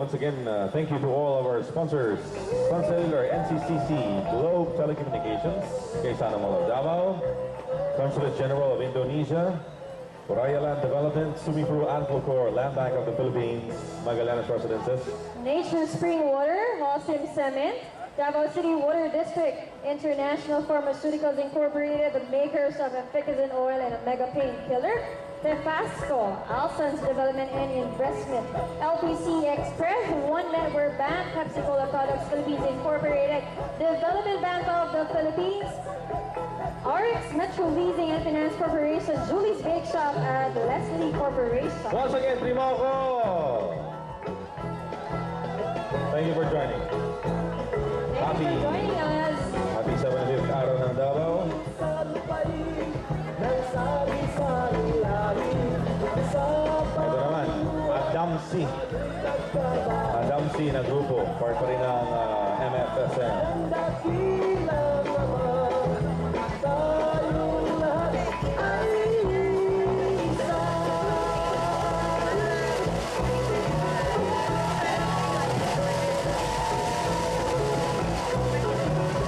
Once again, thank you to all of our sponsors, Sun Cellular, NCCC, Globe Telecommunications, Quezon Mall of Davao, Consulate General of Indonesia, Boraya Land Development, Sumipro Anflocor, Land Bank of the Philippines, Magallanes Residences, Nature Spring Water, Holcim Cement, Davao City Water District, International Pharmaceuticals Incorporated, the makers of Efficazine Oil and Omega Painkiller, Tefasco, Alson's Development and Investment, LPC Express, One Network Bank, Pepsi Cola Products Philippines Incorporated, Development Bank of the Philippines, RX Metro Leasing and Finance Corporation, Julie's Bake Shop, and Leslie Corporation. once again, Trimoco! Thank you for joining. Thank you for joining us. Happy 75th araw ng Davao. Ito naman, Adamsi na grupo, part pa rin ng MFSM.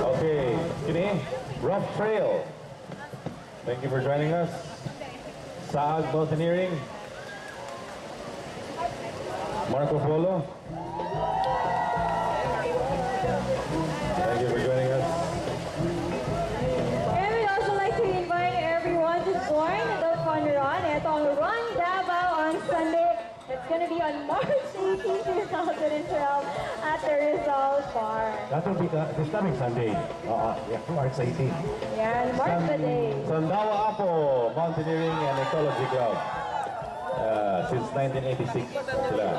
Okay, kini, Rough Trail. Thank you for joining us. Saag Mountaineering, Marco Polo. Thank you for joining us. And we'd also like to invite everyone to join the fun run. Ito ang Run Davao on Sunday. It's going to be on March 18, 2012 at the Rizal Bar. That will be this coming Sunday. Yeah, March 18. Yan, mark the day. Sandawa Apo Mountaineering and Ecology Club. Since 1986 sila.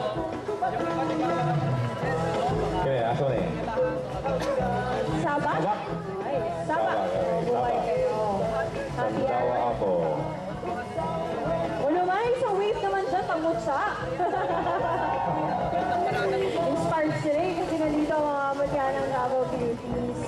Okay, aso na eh. Sabak? Sabak? Ay, Sabak. Sabak, okay, Buhay Sabak. kayo. Happy Sandawa hour. Apo. O naman, isang wave naman dyan, pangutsa. Inspired sila eh, kasi nandito ang mga mutya ng Davao, Philippines.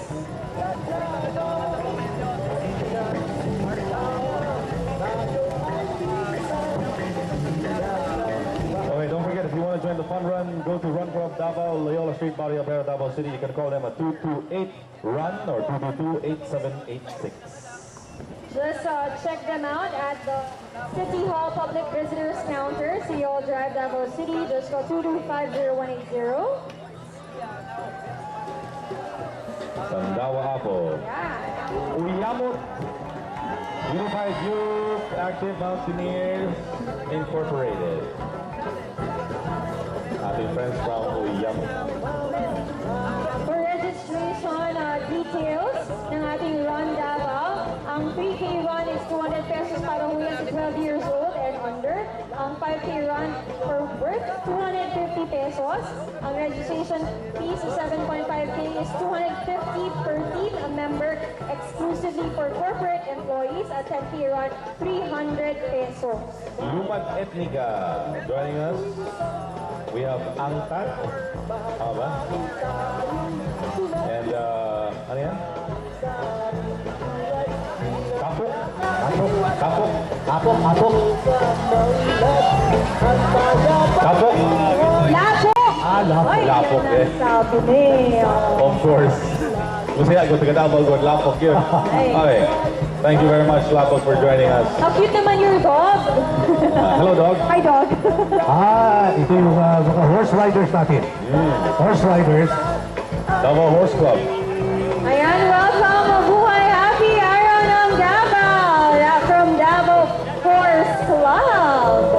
Okay, don't forget, if you want to join the fun run, go to Run Club Davao, Loyola Street, Barrio Vera, Davao City. You can call them at 228-RUN or 222-8786. Just check them out at the City Hall Public Visitors Counter, Seoul Drive, Davao City. Just call 225-0180. Sandawa Apo. Yeah. Uyamot Unified Youth Active Mountaineers Incorporated. Ating friends from Uyamot. For registration details ng ating Run Davao, ang 3K run is 200 pesos para huyan sa 12 years old and under. Ang 5K run for worth, 250 pesos. Ang registration fees sa 7.5K is 250 per team, a member exclusively for corporate employees. At 10K run, 300 pesos. Lumad Etnica joining us. We have Angtat. Tama ba? And ano yan? Kapok. Kapok. Apok, apok. Kapok. Lapok! Lapok. Ay, Lapok, yan ang eh. sabi niyo. Of course. Masaya ko taga Davao good Lapok yun. Okay. Thank you very much, Lapok, for joining us. How cute naman your dog. Hello, dog. Hi, dog. Ito yung mga horse riders natin. Horse riders. Davao Horse Club. Ayan, welcome. Mabuhay. Happy araw ng Davao. From Davao Horse Club.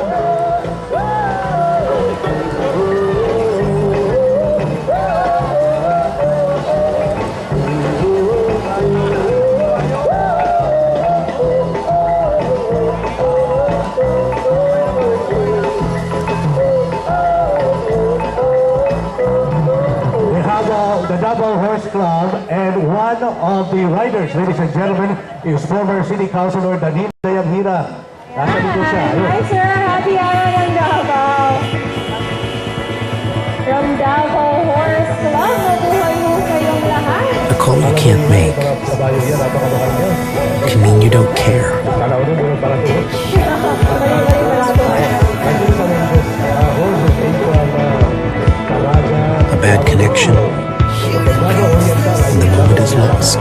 We have the Davao Horse Club, and one of the riders, ladies and gentlemen, is former City Councilor Danilo Dayanghira. Nasa dito siya. Ayun. Hi, sir. Happy araw ng Davao. From Davao Horse Club. Mabuhay mo kayong lahat. A call you can't make can mean you don't care. Kala ko doon, parang Balik-balik pala ako. direction, and the moment is lost.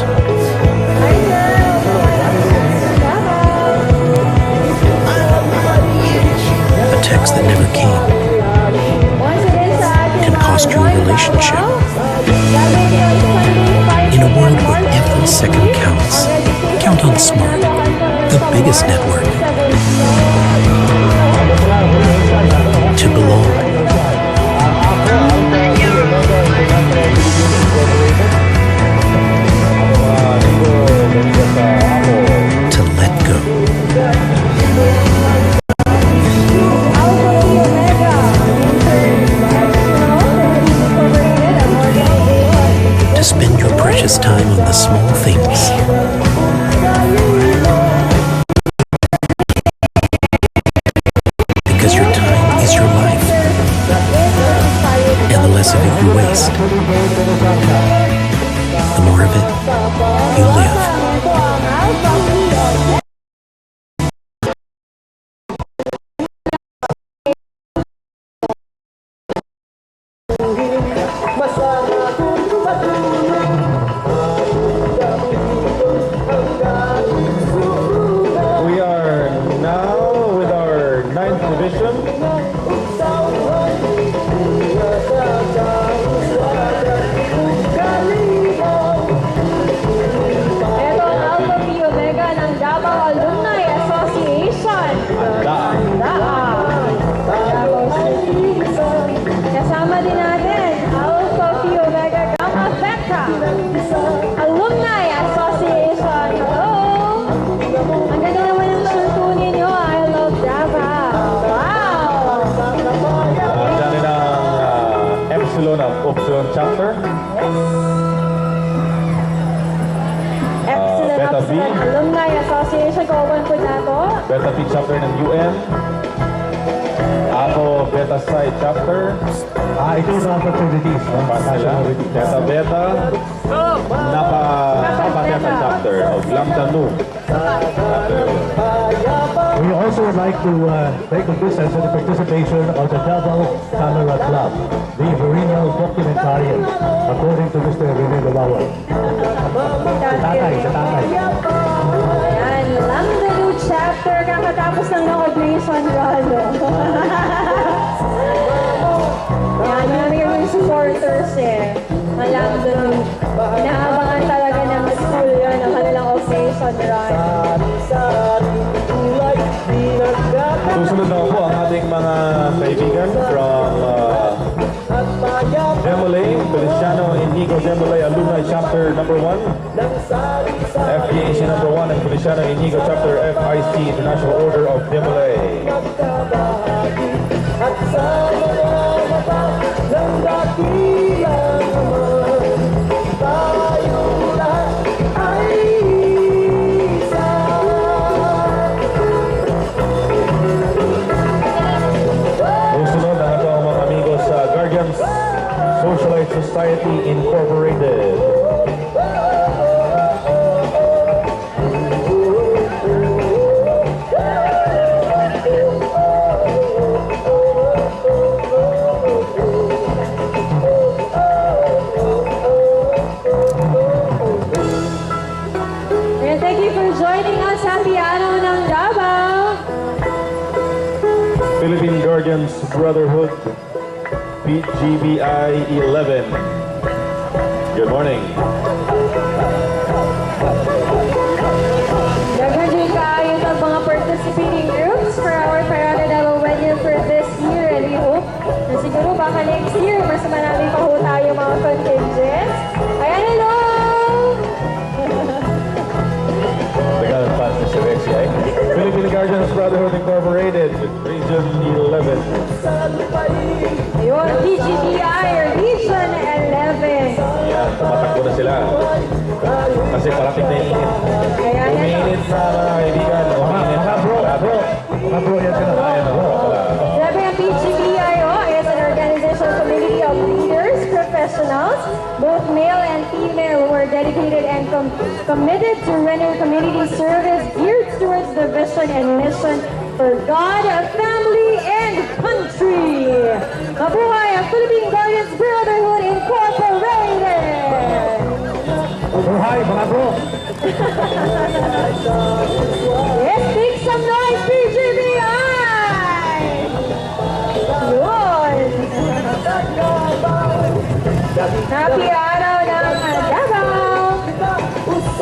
A text that never came can cost you a relationship. In a world where every second counts, count on Smart, the biggest network. To belong. To let go. To spend your precious time on the small things. Because your time is your life. And the less of it you waste, the more of it you live. We are now with our 9th division. Ito ang Alpha Phi Omega ng Davao Alumni Association. Davao City. Kasama din natin Alpha Phi Omega Gamma Theta Alumni Association. Hello! Ang ganda naman ng shirt ninyo. I love Davao. Wow! Diyan din ang Epsilon of Upsilon Chapter. Excellent, Beta B. excellent. Alumni Association. Kauban po na to. Beta P Chapter ng UN. Ako, Beta Psi Chapter. Ito yung opportunities. Pasila. Beta Beta. Napa Beta Chapter of Lambda Nu. We also would like to take a business in the participation of the Davao Camera Club, the perennial documentarian, according to Mr. Rene Labawan. Sa tatay. Yan, Lambda Nu chapter. Kakatapos lang ng Oblation Ralo. Yan, marami kami supporters eh. Ang Lambda Nu. Inaabangan talaga ng school yun, ang kanilang Oblation Ralo. Susunod na po ang ating mga kaibigan from Demolay, Feliciano Inigo Demolay Alumni Chapter number 1, FPAC number 1, and Feliciano Inigo Chapter FIC International Order of Demolay. Susunod ang ato ang mga amigos sa Guardians Socialite Society Incorporated. And thank you for joining us. Happy Araw ng Davao. Philippine Guardians Brotherhood, PGBI 11. Good morning. Daghan din kaayo sa mga participating groups for our Parada Davao wedding for this year, and we hope na siguro baka next year mas marami pa ho tayo mga contingents. Ayan, hello! Tagal pa si Rexy ay. Philippine Guardians Brotherhood Incorporated, Region 11. Ayun, PGBI, Region 11. Yan, tumatakbo na sila. Kasi parating na init. Kaya na Umiinit na mga kaibigan. Umiinit na bro. Bro, yan sila. Sabi ang PGBIO is an organization community of leaders, professionals, both male and female, who are dedicated and committed to render community service geared towards the vision and mission for God, family, and country. Mabuhay ang Philippine Guardians Brotherhood Incorporated! Buhay, mga bro! Yes, make some noise, PGBI! Yun! Happy araw ng Davao!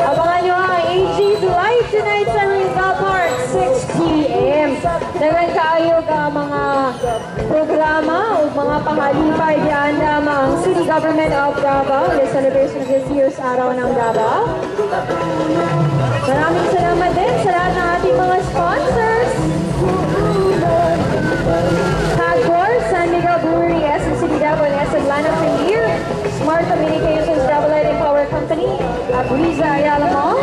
Abangan nyo ang AG's Live tonight sa Rizal Park, 6 p.m. Dagan kayo ka mga programa o mga pangalipay diyan ang City Government of Davao, the celebration of this year's Araw ng Davao. Maraming salamat din sa lahat ng ating mga sponsors. Hagor, San Miguel Brewery, SM City Davao, and SM Lana Premier, Smart Communications, Double Lighting Power Company, Abriza Ayala Mall,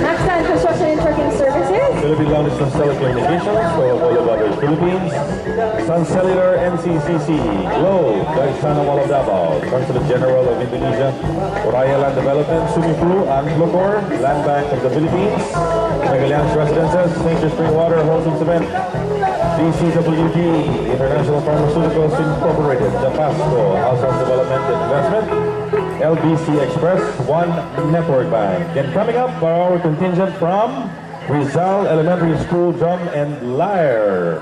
Maxan Construction and Trucking Services, Philippine Lounge Sun Telecommunications, Coca-Cola Beverages Philippines, Sun Cellular NCCC, Globe, Gaisano Mall of Davao, Consulate General of Indonesia, Oraya Land Development, Sumifu, Anglocor, Land Bank of the Philippines, Megalians Residences, Nature Spring Water, Wholesome Cement, DCWG, International Pharmaceuticals Incorporated, Japasco, Household Development and Investment, LBC Express, One Network Bank. And coming up are our contingent from Rizal Elementary School Drum and Lyre.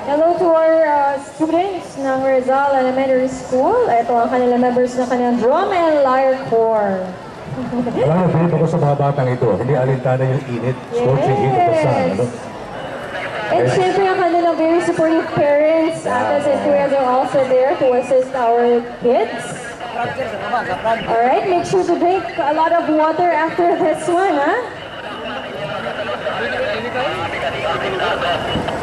hello to our students ng Rizal Elementary School. Ito ang kanilang members ng kanilang Drum and Lyre Corps. Alam mo, bilib ako sa mga batang ito. Hindi alintana yung init. Scorching heat of the sun. Ano? And syempre ang kanilang very supportive parents, atas and kuya are also there to assist our kids. Alright, make sure to drink a lot of water after this one, ha?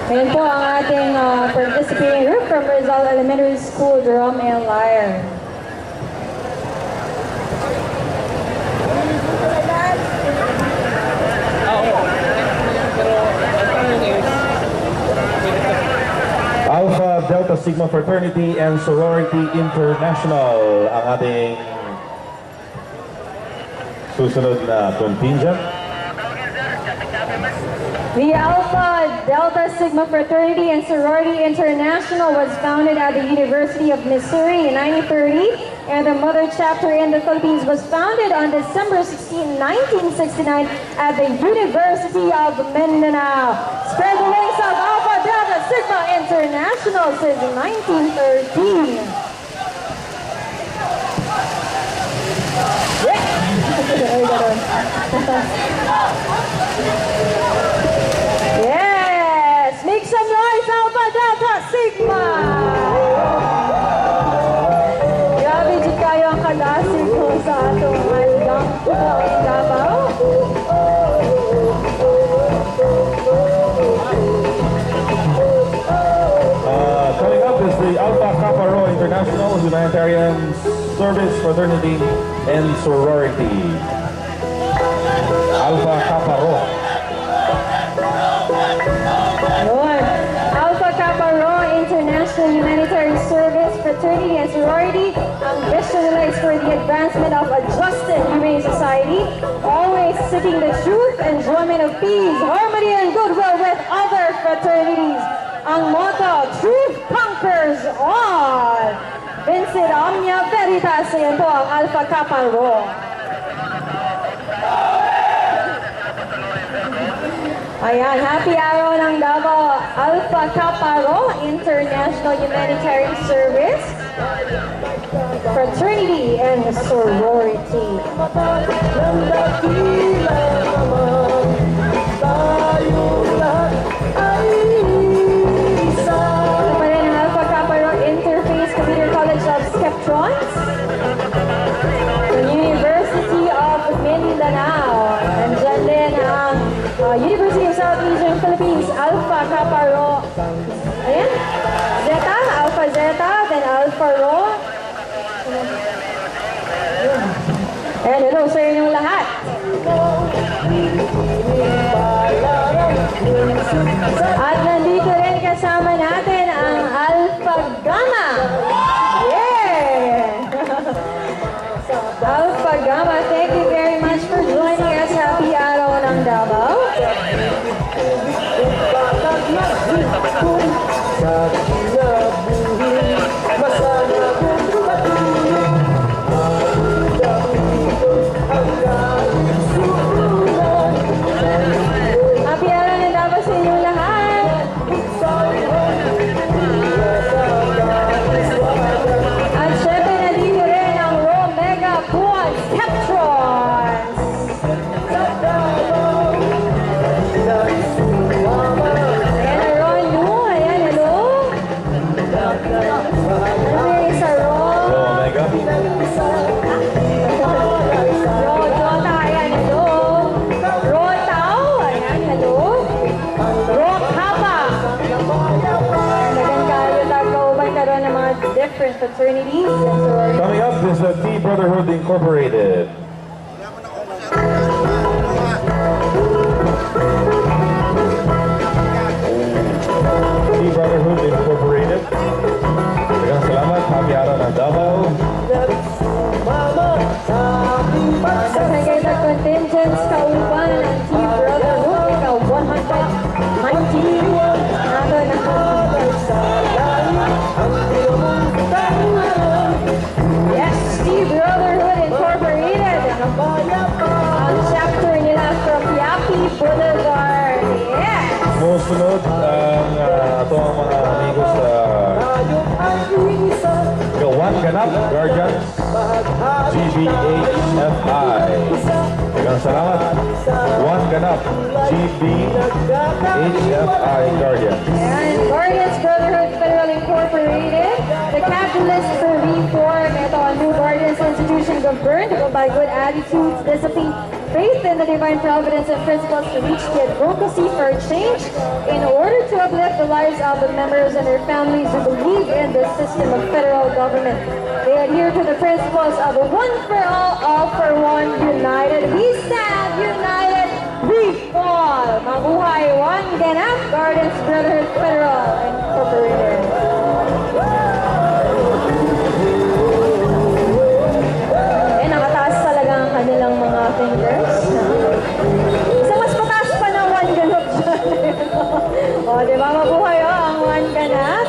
Ngayon po ang ating participating group from Rizal Elementary School, Drum and Lyre. Alpha Delta Sigma Fraternity and Sorority International ang ating susunod na contingent. The Alpha Delta Sigma Fraternity and Sorority International was founded at the University of Missouri in 1930, and the mother chapter in the Philippines was founded on December 16, 1969 at the University of Mindanao. Spread the wings of Alpha Delta Sigma International since 1913. Yes! Make some noise, Alpha Delta Sigma! Grabe, di kayo ang kalasig ko sa atong handang Davao. Coming up is the Alpha Kappa Rho International Humanitarian Service Fraternity and Sorority. Alpha Kappa Rho. Yun. Alpha Kappa Rho International Humanitarian Service Fraternity and Sorority. Ang vision nila is for the advancement of a just and humane society, always seeking the truth, enjoyment of peace, harmony, and goodwill with other fraternities. Ang motto, truth conquers all. Vincit Omnia Veritas, yan po ang Alpha Kappa Rho. Ayan, happy araw ng Davao, Alpha Kappa Rho International Humanitarian Service, Fraternity and Sorority. Ito pa rin ang Alpha Kappa Rho Interfaith Computer College of Skeptrons, the University of Mindanao, and dyan din ang University of Southeastern Philippines, Alpha Kappa Rho. Ayan, Zeta, Alpha Zeta, then Alpha Rho. Ayan, hello sa inyong lahat. At nandito rin kasama natin ang Alpha Gamma. Yeah! Alpha Gamma, thank you very much for joining us. Happy araw ng Davao. different fraternities and sororities. Coming up is the T Brotherhood Incorporated. T Brotherhood Incorporated. Daghang salamat, happy araw ng Davao. Nagsagay sa contingents kauban ng T Brotherhood, ikaw 190. Nato na. Yes, T Brotherhood Incorporated. Ang chapter nila from Yapi Boulevard. Yes! Musunod ang ato ang mga amigos sa Gawan Ganap Guardians GBHFI. Daghang salamat. Juan Ganap GBHFI Guardians. And Guardians Brotherhood Federal Incorporated, the catalyst for reform. Ito ang new Guardians institution governed by good attitudes, discipline, faith in the divine providence and principles to reach the advocacy for change in order to uplift the lives of the members and their families who believe in the system of federal government. They adhere to the principles of a one for all for one, united. We stand united, we fall. Mabuhay Juan Ganap, Guardians Brotherhood Federal Incorporated. Eh, nakataas talaga ang kanilang mga fingers. Isang mas mataas pa ng Juan Ganap dyan. O, di ba? Mabuhay ang Juan Ganap.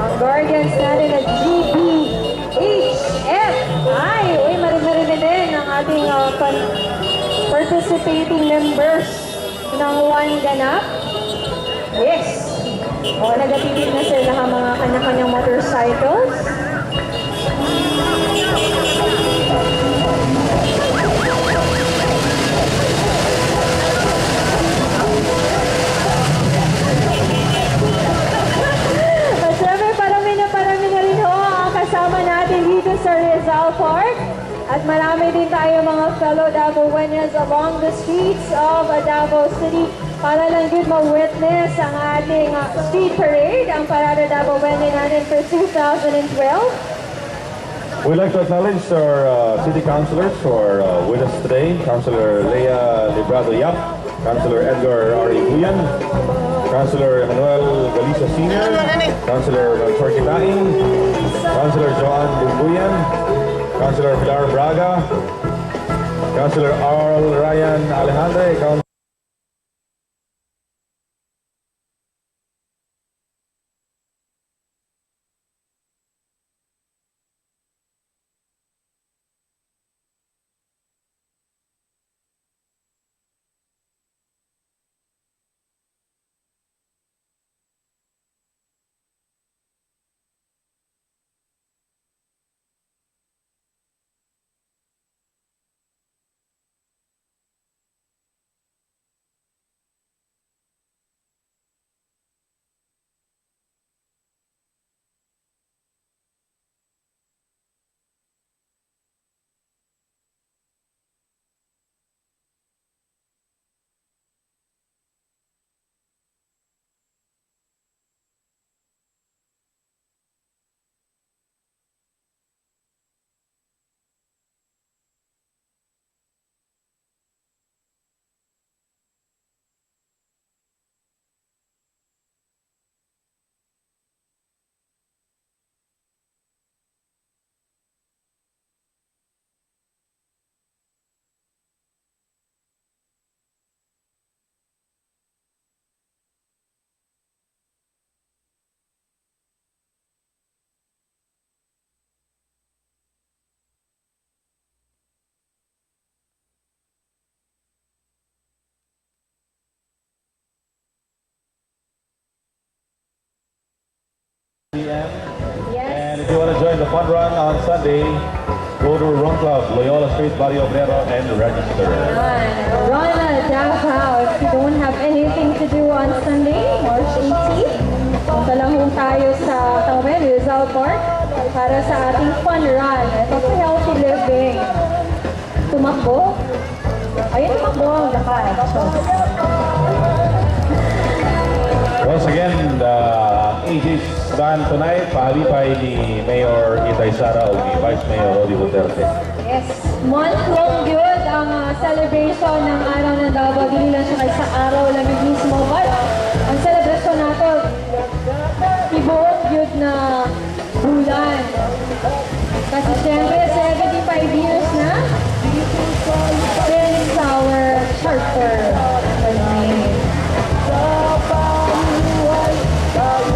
Ang Guardians natin na GBHFI. Uy, marinig din ang ating participating members ng Juan Ganap. Yes. O, nagatitid na sila ng mga kanya-kanyang motorcycles. At syempre, parami na rin ho ang kasama natin dito sa Rizal Park. At marami din tayo mga fellow Davaoeños along the streets of Davao City para lang din ma-witness ang ating street parade, ang Parada Davaoeña natin for 2012. We'd like to acknowledge our city councilors who are with us today. Councilor Lea Librado Yap, Councilor Edgar R. Iguyan, Councilor Emmanuel Galicia Sr., Councilor Melchor Kitain, Councilor Joan Bumbuyan, Councilor Pilar Braga, Councilor Arl Ryan Alejandre, Yes. And if you want to join the fun run on Sunday, go to Run Club, Loyola Street, Barrio Obrero, and register. Run Davao. If you don't have anything to do on Sunday, March 18th, punta lang ho tayo sa Rizal Park para sa ating fun run. Ito sa healthy living. Tumakbo. Ayun, tumakbo ang lakad. Once again, the ages Gun tonight, pahalipay ni Mayor Inday Sara o ni Vice Mayor Rodi Duterte. Yes, month-long yun ang celebration ng araw ng Davao. Dili lang siya kay sa araw lang yun mismo. But ang celebration nato, ibuong yun na bulan. Kasi syempre, 75 years na since our charter was made.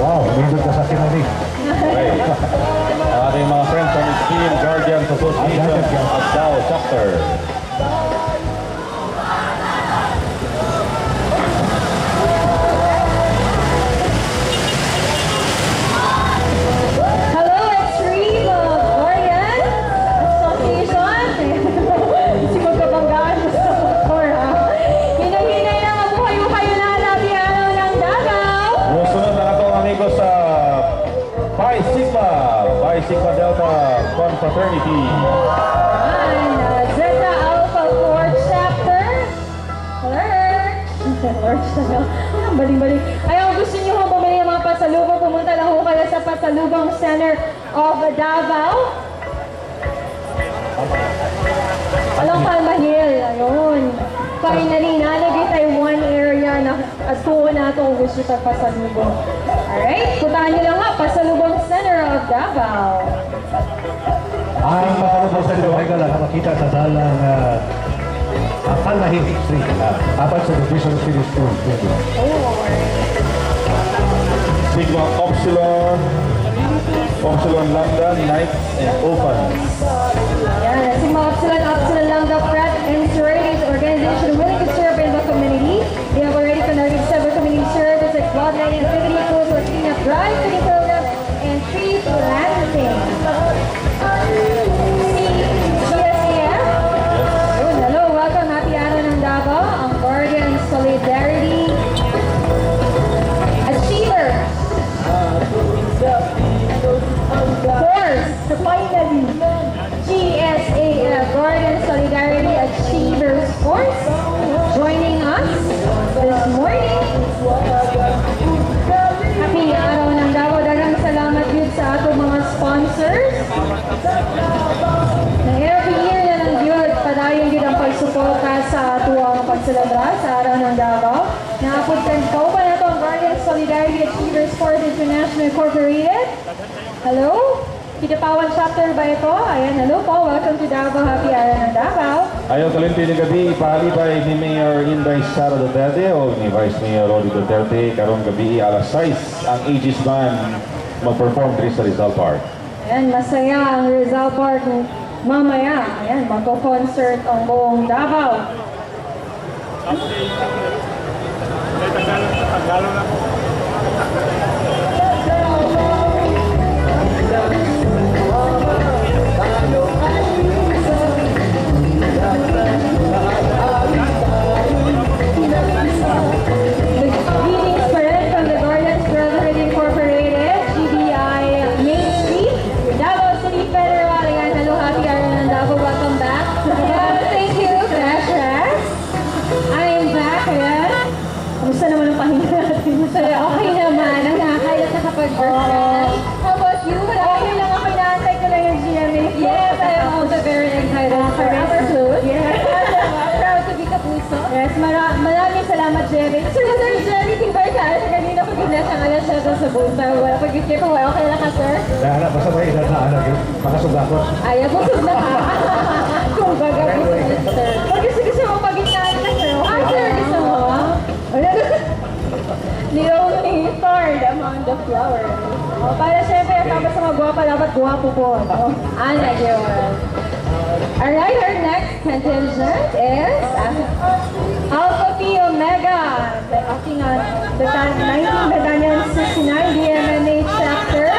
Wow, minsan ka sa kinalig. Okay. Ang ating mga friends from Extreme Guardians Association of Davao Chapter. Hello, Extreme Guardian Association. Si magkabanggaan mo sa motor, ha? Hinay-hinay na mabuhay mo kayo na labi araw ng Davao. Musunod na atong amigo sa Pi Sigma Delta Confraternity. And Zeta Alpha 4 Chapter. Lurch na. Baling-baling. Ayaw, gusto niyo kung bumili ng mga pasalubong, pumunta lang ho kayo sa Pasalubong Center of Davao. Alam Palmahil, ayun. Finally, nalagay tayo one area na atuwa na ito kung gusto tayo pasalubong. Alright, puntahan niyo lang nga, Pasalubong Center of Davao. Ang pasalubong sa Liwaga lang makita sa dalang Palmahil Street. Apat sa Division City School. Sigma Upsilon Lambda Knights and Opens. Yan, Sigma Upsilon Lambda Frat and Sororities organization willing to serve in the community. They have already conducted several community service like bloodline activity, tools for cleanup drive, cleaning program, and tree planting. GSAF. Yun, hello, welcome. Happy araw ng Davao. Ang Guardian Solidarity Achiever. Force, finally, GSAF, Guardian Solidarity Achievers Force, joining us this morning. Happy araw ng Davao. Daghang salamat yun sa atong mga sponsors. Na every year na lang yun, padayon yun ang pagsuporta sa atuang pagselebra sa araw ng Davao. Naapod kan kauban na ito ang Guardian Solidarity Achievers Force International Incorporated. Hello? Kitapawan chapter ba ito? Ayan, hello po. Welcome to Davao. Happy araw ng Davao. Ayaw kalimpi ni gabi, ipahalipay ni Mayor Inday Sara Duterte o ni Vice Mayor Rodi Duterte. Karong gabi, alas 6, ang Aegis Band mag-perform dito sa Rizal Park. Ayan, masaya ang Rizal Park mamaya. Ayan, magko-concert ang buong Davao. The greetings pa rin from the Guardians Brotherhood Incorporated, GBI Main Street, Davao City Federal. Ayan, hello, happy araw ng Davao. Welcome back. Thank you, Crash Rash. I'm back. Ayan. Kamusta naman ang pahinga natin? Masaya, okay naman. Ang nakakailan na kapag birthday. How about you? Okay lang ako. Inaantay ko lang yung GMA. Yes, I am also very excited for our food. Yes. Proud to be Kapuso. Yes, maraming salamat, Jerry. Sir, Jerry, tingbar ka. Kanina pag ginas ang alas siya sa buta. Wala pag ginas ko. Okay lang ka, sir? Kaya anak, basta may edad na anak yun. Makasugakot. Ayaw, busog na ka. Kung baga, busog na, sir. Pag gusto mo pag-inaan ka, sir. Ah, sir, gusto mo? The only thorn among the flowers. Oh, para syempre, tapos sa mga guwapa, dapat guwapo po. Oh, Ana, yun. Alright, our next contingent is Alpha Phi Omega. The acting on the 19 Battalion 69 DMNA chapter.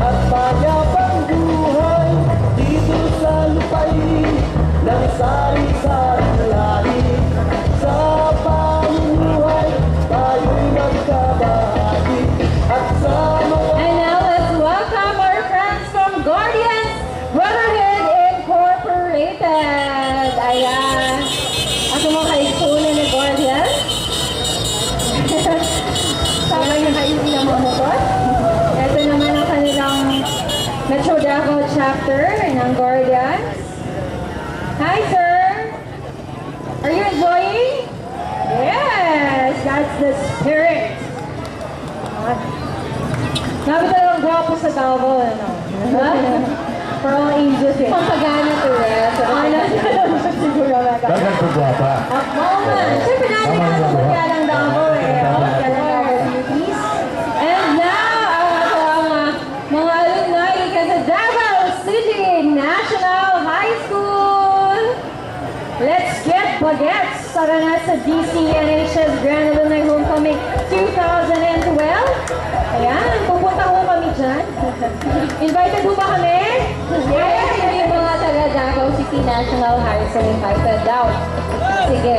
At pagapang buhay dito sa lupain ng sari-saring lahi. Sa pamumuhay tayo'y magkabahagi at sa mga And now let's welcome our friends from Guardians Brotherhood Incorporated. Ayan. pamukot. Ito naman ang kanilang Metro Davao chapter ng Guardians. Hi, sir! Are you enjoying? Yes! That's the spirit! Nabi talagang gwapo sa Davao, ano? For all ages eh. Pampagana to eh. Ano? Siguro mega. Dagan po guwapa. Oo nga. Siyempre natin ang pagkalang Davao eh. Pagkalang Davao Beauties. And now, mga alumni ka sa Davao City National High School. Let's get bagets! Tara na sa DCNHS Grand Alumni Homecoming 2012. Ayan, pupunta ko kami dyan. Invited po ba kami? Yes, hindi yung mga taga Davao City National High School invited daw. Sige.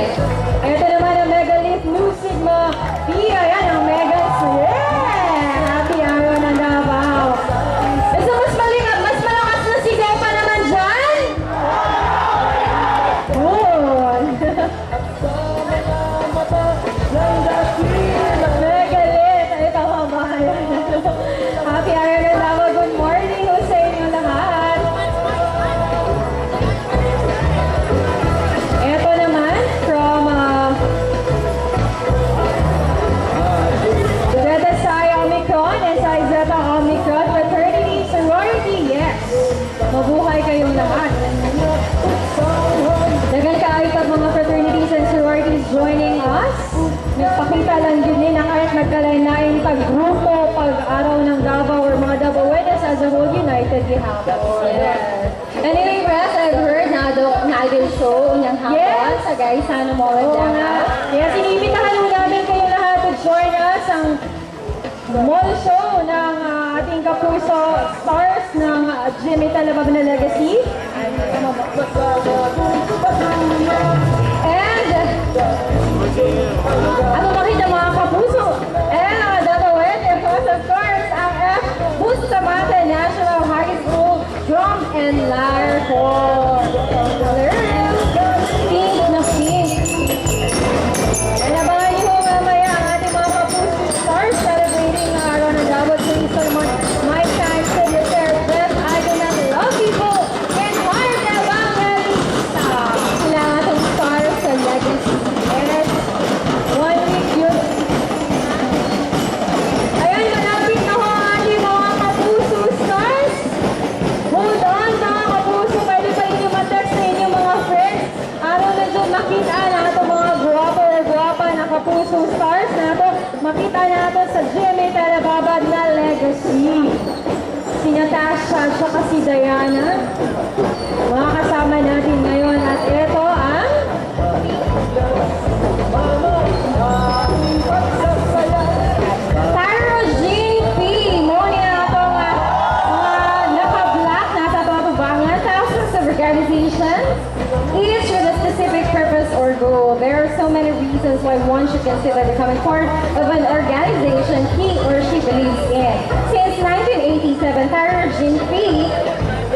Ito naman ang Mega Leap New Sigma B. Ayan ang Mega Yeah! Happy araw ng Davao. Isa mas malakas na sigaw pa naman dyan? Good! Mega Leap! Ay, kawabayan. Happy araw ng Davao. Good morning ho sa inyo lahat. Ito naman from Zeta Psi Omicron and Psi Zeta Omicron Fraternity Sorority. Yes! Mabuhay kayong lahat. Dagan kaayos ang mga fraternities and sororities joining us. Nagpakita lang yun din ang kahit magkalain-lain paggrupo, pag-araw ng Davao or mga Davaoenes as a whole united gihapon. Yes. Anyway, Ras, I've heard na idol show unyang hapon Yes. sa guys sana mo Oo nga. Yes, inibitahan mo namin kayo lahat to join us ang mall show ng ating kapuso stars ng Jimmy Talabab na Legacy. And ano makita mga kapuso? And ang Davaoet, of course, ang F. Bustamante National High School Drum and Lyre Corps. Pink na pink. And abangan niyo mamaya ang ating mga kapuso stars celebrating ang araw ng Davao City Salmon. Mike Time, Silvia Fair, Jeff, Aguilar, Love People, and Mark Evangelista. Sila ang atong stars sa Legacy. And 1 week yun. Ayan, malapit na ho ang ating mga kapuso stars. Hold on, mga kapuso. Pwede pa inyo ma-text sa inyong mga friends. Araw na dyan makita na ito mga guwapo or guwapa na kapuso stars na ito. Makita na ito sa Jimmy Talababad na Legacy. Si Natasha at saka si Diana. Mga kasama natin ngayon at ito ang Tyro G.P. Muna na itong naka-black na sa patubangan. Thousands of organizations, each with a specific purpose or goal. There are so many reasons why one should consider becoming part of an organization he or she believes in. Since 1987, Tyro G.P.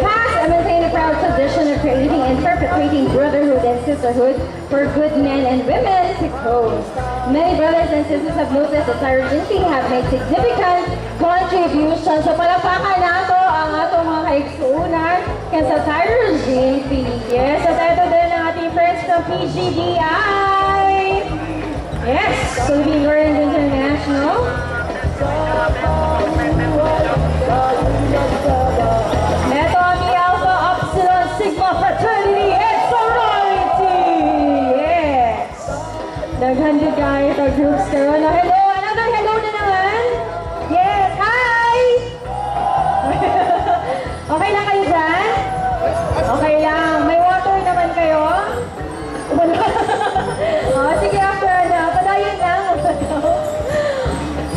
has maintained a proud tradition of creating and perpetuating brotherhood and sisterhood for good men and women to coast. Many brothers and sisters have noticed that Tyro G.P. have made significant contributions. So palapakan nato ang atong mga kaigsuunan kaya sa Tyro G.P. Yes, at ito din ang ating friends from PGDI. Yes, Philippine Guardians International. Ito ang Alpha Upsilon Sigma Fraternity and Sorority! Yes! Naghandid kayo sa groups kayo na hello! Another hello na naman! Yes! Hi! Okay na kayo dyan? Okay lang. May water naman kayo? Sige, after padayon lang.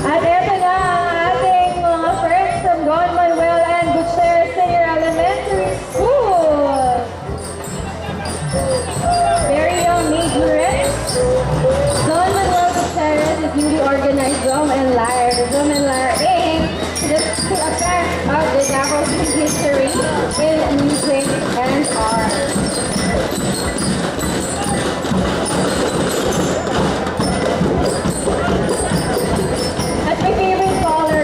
At eto na ang ating mga friends from Don Manuel and Gutierrez Senior Elementary School. Very young majorettes. Don Manuel Gutierrez is newly organized Drum and Lyre. The Drum and Lyre aims to affect of the Davao City history in music and art. At my favorite caller,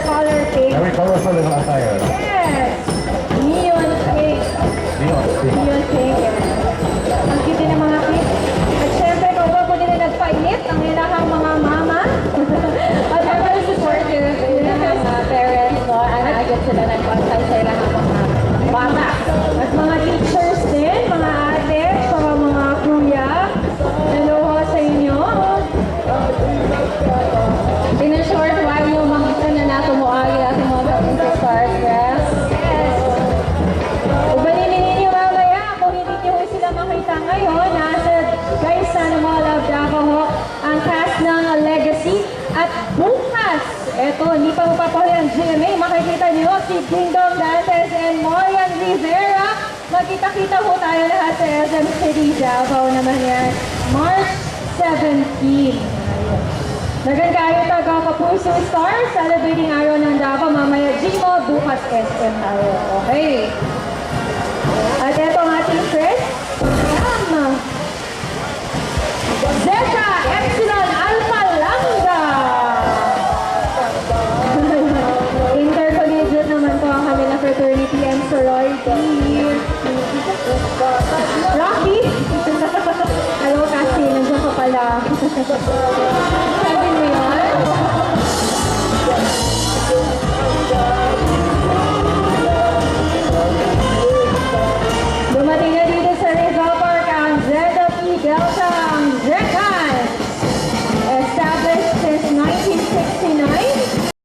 mga legacy. At bukas, eto, hindi pa mapapahuli ang GMA. Makikita niyo si Kingdom Dantes and Morian Rivera. Magkita-kita po tayo lahat sa SM City, Davao naman yan. March 17. Dagan kayo taga Kapuso Star, celebrating araw ng Davao. Mamaya Gmo, bukas SM tayo. Okay. At eto ang ating first. Zeta Epsilon Alpha Lambda. Intercollegiate naman po ang kami na fraternity and sorority. Rocky! Hello, Cassie. Nandiyan ka pala.